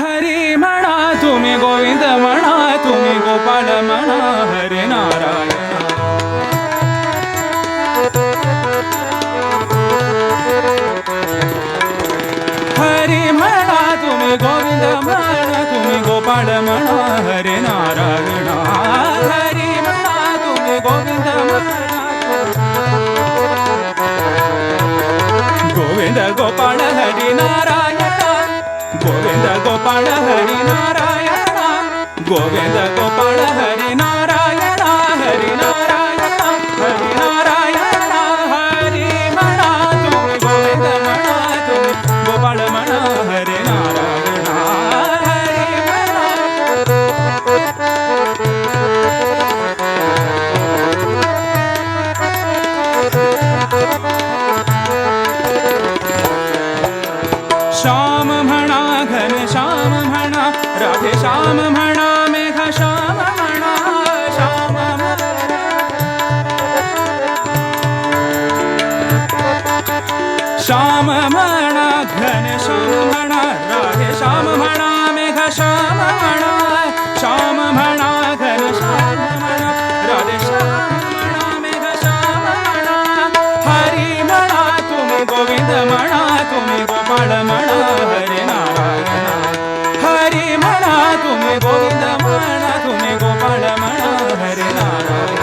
हरी म्हणा तुम्ही गोविंद म्हणा तुम्ही गोपाळ म्हणा हरे नारायण हरी म्हणा तुम्ही गोविंद म्हणा तुम्ही गोपाळ म्हणा हरे नारायण हरी म्हणा तुम्ही गोविंद म्हणा गोविंद गोपाळ हरी नारायण गोविंद गोपाळ हरी नारायण गोविंद गोपाळ हरी नारायण हरी नारायण हरी नारायण हरी म्हणा तुम्ही गोविंद म्हणा तुम्ही गोपाळ म्हणा हरे नारायण हरी म्हणा श्याम म्हणा घन श्याम म्हणा राधे श्याम म्हणा मेघ श्याम म्हणा श्याम श्याम म्हणा घन श्याम म्हणा राधे श्याम म्हणा मेघ श्याम म्हणा श्याम म्हणा घन श्याम म्हणा राधे श्याम म्हणा मेघ श्याम म्हणा हरी म्हणा तुम्ही गोविंद म्हणा तुम्ही गोपाळ म्हणा हरे नारायण हरी म्हणा तुम्ही गोविंद म्हणा तुम्ही गोपाळ म्हणा हरे नारायण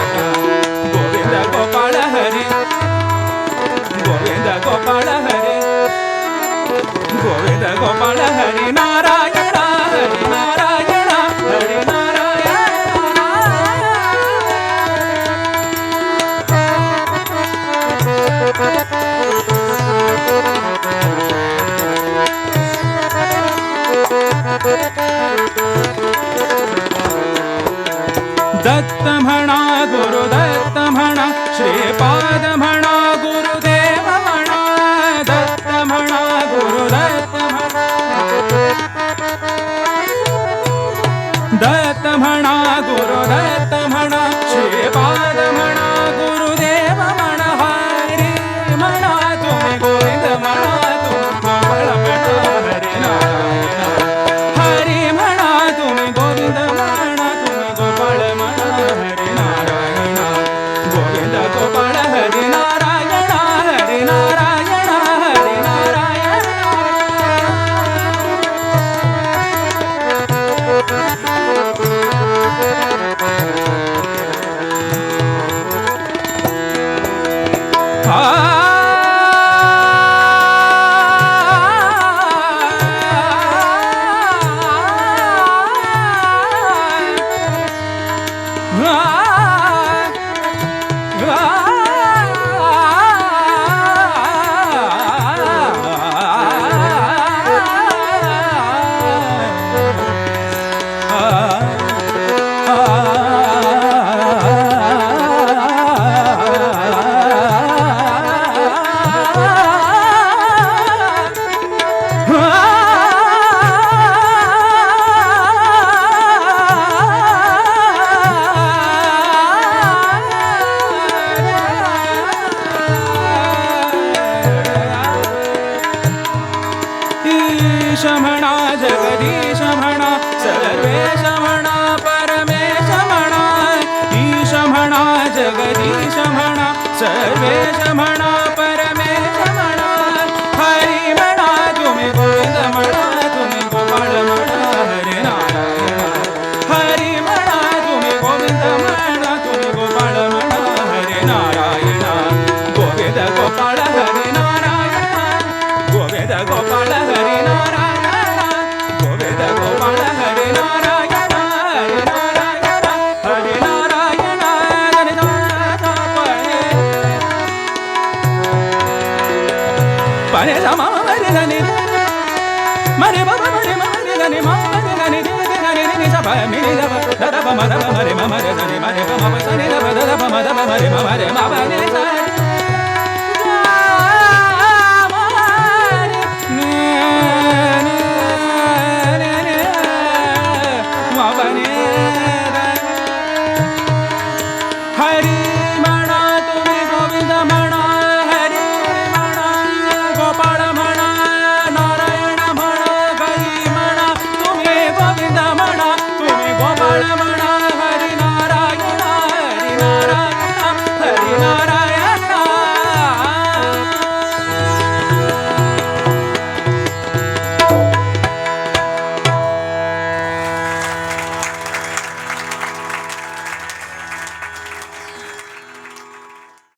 गोविंद गोपाळ हरी गोविंद गोपाळ हरी गोविंद गोपाळ हरी नारायण हरी नारायण हरी नारायण दत्त म्हणा गुरुदत्त म्हणा श्रीपाद म्हणा गुरुदेव म्हणा दत्त म्हणा गुरुदत्त म्हणा दत्त म्हणा गुरुदत्त म्हणा श्रीपाद म्हणा गुरुदेव म्हणा हरी म्हणा तुम्ही गोविंद म्हणा तुम्ही गोपाळ म्हणा हरे नारायण हरी म्हणा तुम्ही गोविंद म्हणा तुम्ही गोपाळ म्हणा हरे नारायण गोविंद गोपाळ हरे नारायण हरे नारायण हरे नारायण ईश म्हणा जगदीश म्हणा सर्वेश म्हणा परमेश म्हणा ईश म्हणा जगदीश म्हणा सर्वेश म्हणा परमेश म्हणा हरी म्हणा तुम्ही गोविंद म्हणा तुम्ही गोपाळ म्हणा हरे नारायण हरी म्हणा तुम्ही गोविंद म्हणा तुम्ही गोपाळ म्हणा हरे नारायण गोविंद गोपाळ हरे नारायण गोविंद गोपाळ हरे नारायण गोविंद गोपाळ हरे नारायण हरे नारायण हरे नारायण हरे परे समा मरे गने मरे बाबा मरे मरे गने मा मरे गने दिल गने नि सा मिले दा दा दा मा दा मरे मा मरे गने मरे मा मा सा नि दा दा मा दा मरे मा मरे मा बा नि सा